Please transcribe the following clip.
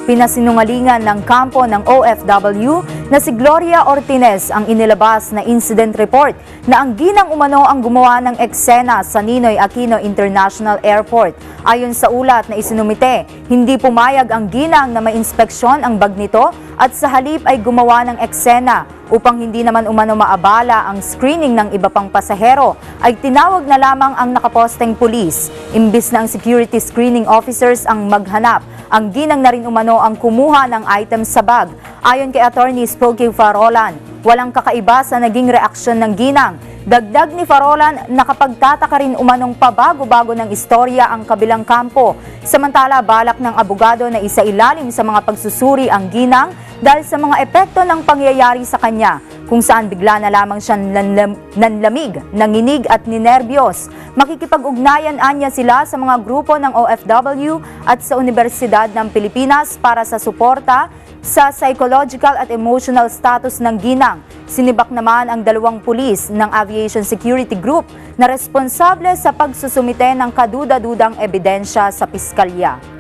Pinasinungalingan ng kampo ng OFW na si Gloria Ortines ang inilabas na incident report na ang ginang umano ang gumawa ng eksena sa Ninoy Aquino International Airport. Ayon sa ulat na isinumite, hindi pumayag ang ginang na may inspeksyon ang bag nito at sa halip ay gumawa ng eksena. Upang hindi naman umano maabala ang screening ng iba pang pasahero, ay tinawag na lamang ang nakaposteng pulis. Imbis na ang security screening officers ang maghanap, ang ginang na rin umano ang kumuha ng items sa bag. Ayon kay Attorney Spokey Farolan, walang kakaiba sa naging reaksyon ng ginang. Dagdag ni Farolan, nakapagtataka rin umanong pabago-bago ng istorya ang kabilang kampo. Samantala, balak ng abogado na isailalim sa mga pagsusuri ang ginang dahil sa mga epekto ng pangyayari sa kanya, kung saan bigla na lamang siya nanlamig, nanginig at ninerbiyos. Makikipag-ugnayan anya sila sa mga grupo ng OFW at sa Universidad ng Pilipinas para sa suporta sa psychological at emotional status ng ginang. Sinibak naman ang 2 pulis ng Aviation Security Group na responsable sa pagsusumite ng kaduda-dudang ebidensya sa piskalya.